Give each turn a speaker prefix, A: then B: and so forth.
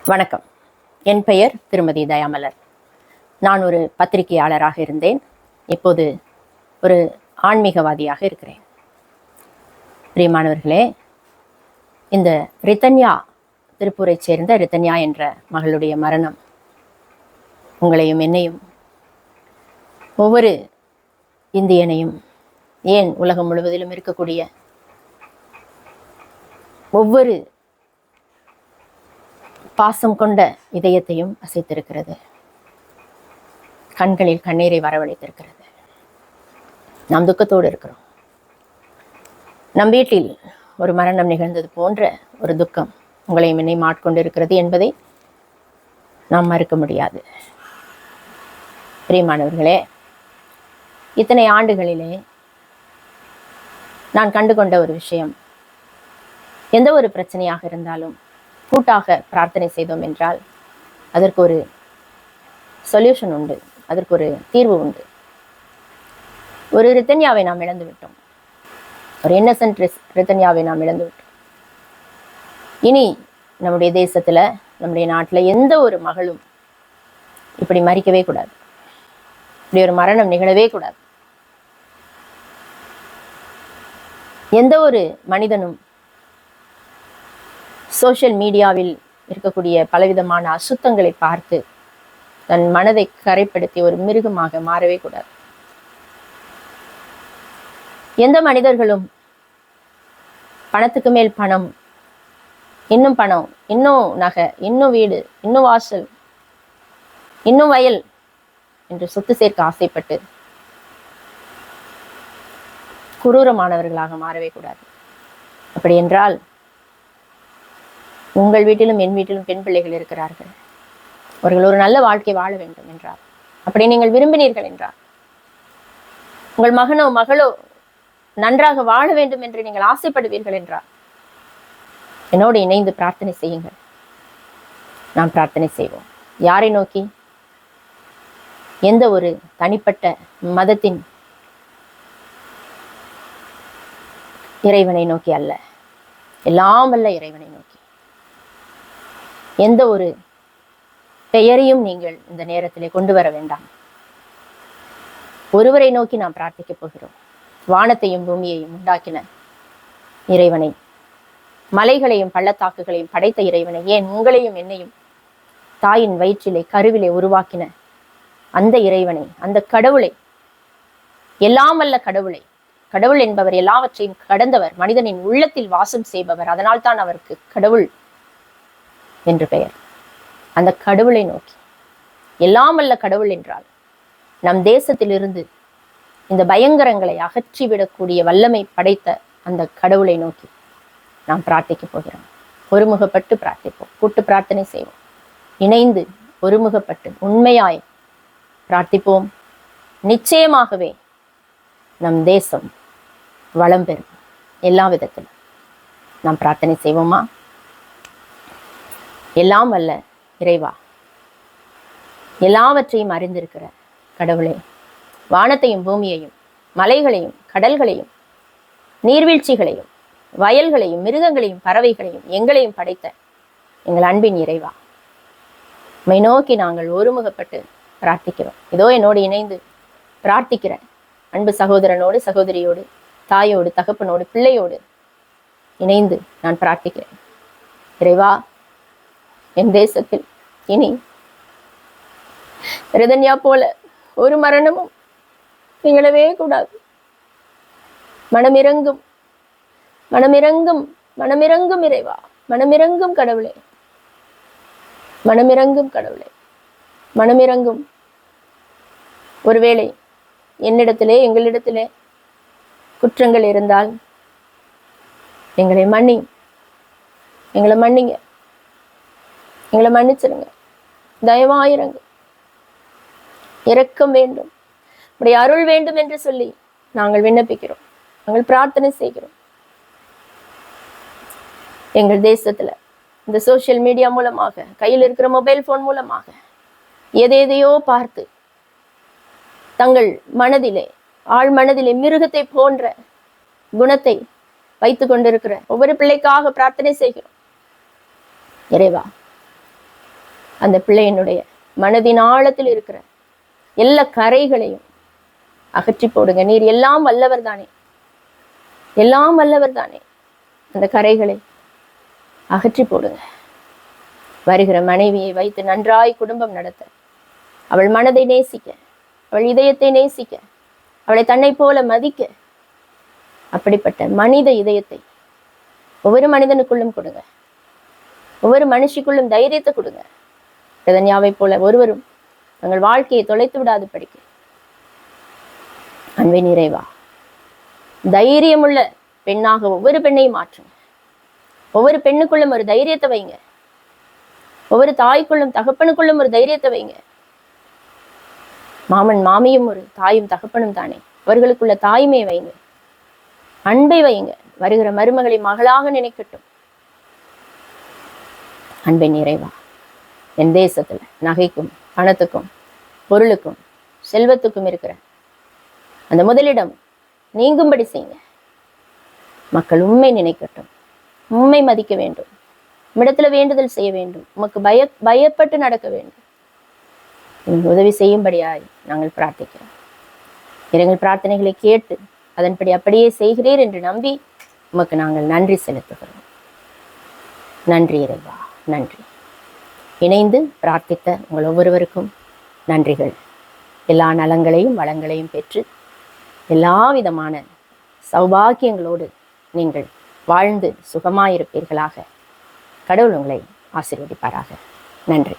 A: வணக்கம். என் பெயர் திருமதி தயாமலர். நான் ஒரு பத்திரிகையாளராக இருந்தேன். இப்போது ஒரு ஆன்மீகவாதியாக இருக்கிறேன். பிரியமானவர்களே, இந்த ரித்தன்யா, திருப்பூரை சேர்ந்த ரித்தன்யா என்ற மகளுடைய மரணம் உங்களையும் என்னையும், ஒவ்வொரு இந்தியனையும், ஏன் உலகம் முழுவதிலும் இருக்கக்கூடிய ஒவ்வொரு பாசம் கொண்ட இதயத்தையும் அசைத்திருக்கிறது. கண்களில் கண்ணீரை வரவழைத்திருக்கிறது. நாம் துக்கத்தோடு இருக்கிறோம். நம் வீட்டில் ஒரு மரணம் நிகழ்ந்தது போன்ற ஒரு துக்கம் உங்களையும் என்னையும் ஆட்கொண்டிருக்கிறது என்பதை நாம் மறுக்க முடியாது. பிரியமானவர்களே, இத்தனை ஆண்டுகளிலே நான் கண்டுகொண்ட ஒரு விஷயம், எந்த ஒரு பிரச்சனையாக இருந்தாலும் கூட்டாக பிரார்த்தனை செய்தோம் என்றால் அதற்கு ஒரு சொல்யூஷன் உண்டு, அதற்கு ஒரு தீர்வு உண்டு. ஒரு ரித்தன்யாவை நாம் இழந்து விட்டோம். ஒரு இன்னசென்ட் ரித்தன்யாவை நாம் இழந்து விட்டோம். இனி நம்முடைய தேசத்துல, நம்முடைய நாட்டுல எந்த ஒரு மகளும் இப்படி மறிக்கவே கூடாது. இப்படி ஒரு மரணம் நிகழவே கூடாது. எந்த ஒரு மனிதனும் சோஷியல் மீடியாவில் இருக்கக்கூடிய பலவிதமான அசுத்தங்களை பார்த்து தன் மனதை கரைப்படுத்தி ஒரு மிருகமாக மாறவே கூடாது. எந்த மனிதர்களும் பணத்துக்கு மேல் பணம், இன்னும் பணம், இன்னும் நகை, இன்னும் வீடு, இன்னும் வாசல், இன்னும் வயல் என்று சொத்து சேர்க்க ஆசைப்பட்டு குரூரமானவர்களாக மாறவே கூடாது. அப்படி என்றால் உங்கள் வீட்டிலும் என் வீட்டிலும் பெண் பிள்ளைகள் இருக்கிறார்கள். அவர்கள் ஒரு நல்ல வாழ்க்கை வாழ வேண்டும் என்றார், அப்படி நீங்கள் விரும்பினீர்கள் என்றார், உங்கள் மகனோ மகளோ நன்றாக வாழ வேண்டும் என்று நீங்கள் ஆசைப்படுவீர்கள் என்றார், என்னோடு இணைந்து பிரார்த்தனை செய்யுங்கள். நாம் பிரார்த்தனை செய்வோம். யாரை நோக்கி? எந்த ஒரு தனிப்பட்ட மதத்தின் இறைவனை நோக்கி அல்ல, எல்லாம் வல்ல இறைவனை நோக்கி. எந்த ஒரு பெயரையும் நீங்கள் இந்த நேரத்திலே கொண்டு வர வேண்டாம். ஒருவரை நோக்கி நாம் பிரார்த்திக்க போகிறோம். வானத்தையும் பூமியையும் உண்டாக்கின இறைவனை, மலைகளையும் பள்ளத்தாக்குகளையும் படைத்த இறைவனை, ஏன் உங்களையும் என்னையும் தாயின் வயிற்றிலே கருவிலே உருவாக்கின அந்த இறைவனை, அந்த கடவுளை, எல்லாம் வல்ல கடவுளை. கடவுள் என்பவர் எல்லாவற்றையும் கடந்தவர், மனிதனின் உள்ளத்தில் வாசம் செய்பவர். அதனால் தான் அவருக்கு கடவுள் என்று பெயர். அந்த கடவுளை நோக்கி, எல்லாம் வல்ல கடவுள் என்றால் நம் தேசத்திலிருந்து இந்த பயங்கரங்களை அகற்றிவிடக்கூடிய வல்லமை படைத்த அந்த கடவுளை நோக்கி நாம் பிரார்த்திக்க போகிறோம். ஒருமுகப்பட்டு பிரார்த்திப்போம். கூட்டு பிரார்த்தனை செய்வோம். இணைந்து ஒருமுகப்பட்டு உண்மையாய் பிரார்த்திப்போம். நிச்சயமாகவே நம் தேசம் வளம் பெறும். எல்லா விதத்திலும் நாம் பிரார்த்தனை செய்வோமா? எல்லாம் வல்ல இறைவா, எல்லாவற்றையும் அறிந்திருக்கிற கடவுளே, வானத்தையும் பூமியையும் மலைகளையும் கடல்களையும் நீர்வீழ்ச்சிகளையும் வயல்களையும் மிருகங்களையும் பறவைகளையும் எங்களையும் படைத்த எங்கள் அன்பின் இறைவா, உம்மை நோக்கி நாங்கள் ஒருமுகப்பட்டு பிரார்த்திக்கிறோம். இதோ என்னோடு இணைந்து பிரார்த்திக்கிற அன்பு சகோதரனோடு சகோதரியோடு தாயோடு தகப்பனோடு பிள்ளையோடு இணைந்து நான் பிரார்த்திக்கிறேன். இறைவா, என் தேசத்தில் இனி ரிதன்யா போல ஒரு மரணமும் நிகழவே கூடாது. மனமிரங்கும் மனமிரங்கும் மனமிரங்கும் இறைவா, மனமிரங்கும் கடவுளே, மனமிரங்கும் கடவுளே, மனமிரங்கும். ஒருவேளை என்னிடத்திலே எங்களிடத்திலே குற்றங்கள் இருந்தால் எங்களை மன்னிங்க, எங்களை மன்னிங்க, எங்களை மன்னிச்சிருங்க. தயவாயிருங்க. இரக்கம் வேண்டும், உடைய அருள் வேண்டும் என்று சொல்லி நாங்கள் விண்ணப்பிக்கிறோம். நாங்கள் பிரார்த்தனை செய்கிறோம். எங்கள் தேசத்துல இந்த சோசியல் மீடியா மூலமாக, கையில் இருக்கிற மொபைல் போன் மூலமாக எதையோ பார்த்து தங்கள் மனதிலே, ஆழ் மனதிலே மிருகத்தை போன்ற குணத்தை வைத்துக் கொண்டிருக்கிற ஒவ்வொரு பிள்ளைக்காக பிரார்த்தனை செய்கிறோம். இறைவா, அந்த பிள்ளையினுடைய மனதின் ஆழத்தில் இருக்கிற எல்லா கரைகளையும் அகற்றி போடுங்க. நீர் எல்லாம் வல்லவர் தானே, எல்லாம் வல்லவர் தானே. அந்த கரைகளை அகற்றி போடுங்க. வருகிற மனைவியை வைத்து நன்றாய் குடும்பம் நடத்த, அவள் மனதை நேசிக்க, அவள் இதயத்தை நேசிக்க, அவளை தன்னை போல மதிக்க, அப்படிப்பட்ட மனித இதயத்தை ஒவ்வொரு மனிதனுக்குள்ளும் கொடுங்க. ஒவ்வொரு மனுஷிக்குள்ளும் தைரியத்தை கொடுங்க. பிரதன்யாவை போல ஒருவரும் தங்கள் வாழ்க்கையை தொலைத்து விடாது படிக்க அன்பின் இறைவா, தைரியமுள்ள பெண்ணாக ஒவ்வொரு பெண்ணையும் மாற்றுங்க. ஒவ்வொரு பெண்ணுக்குள்ளும் ஒரு தைரியத்தை வைங்க. ஒவ்வொரு தாய்க்குள்ளும் தகப்பனுக்குள்ளும் ஒரு தைரியத்தை வைங்க. மாமன் மாமியும் ஒரு தாயும் தகப்பனும் தானே, அவர்களுக்குள்ள தாய்மையை வைங்க, அன்பை வைங்க. வருகிற மருமகளை மகளாக நினைக்கட்டும். அன்பின் இறைவா, என் தேசத்துல நகைக்கும் பணத்துக்கும் பொருளுக்கும் செல்வத்துக்கும் இருக்கிற அந்த முதலிடம் நீங்கும்படி செய்யுங்க. மக்கள் உண்மை நினைக்கட்டும், உண்மை மதிக்க வேண்டும், உம்மிடத்துல வேண்டுதல் செய்ய வேண்டும், உமக்கு பயப்பட்டு நடக்க வேண்டும். உதவி செய்யும்படியாய் நாங்கள் பிரார்த்திக்கிறோம். எங்கள் பிரார்த்தனைகளை கேட்டு அதன்படி அப்படியே செய்கிறீர் என்று நம்பி உமக்கு நாங்கள் நன்றி செலுத்துகிறோம். நன்றி இறைவா, நன்றி. இணைந்து பிரார்த்தித்த உங்கள் ஒவ்வொருவருக்கும் நன்றிகள். எல்லா நலங்களையும் வளங்களையும் பெற்று எல்லா விதமான சௌபாக்கியங்களோடு நீங்கள் வாழ்ந்து சுகமாயிருப்பீர்களாக. கடவுள் உங்களை ஆசீர்வதிப்பாராக. நன்றி.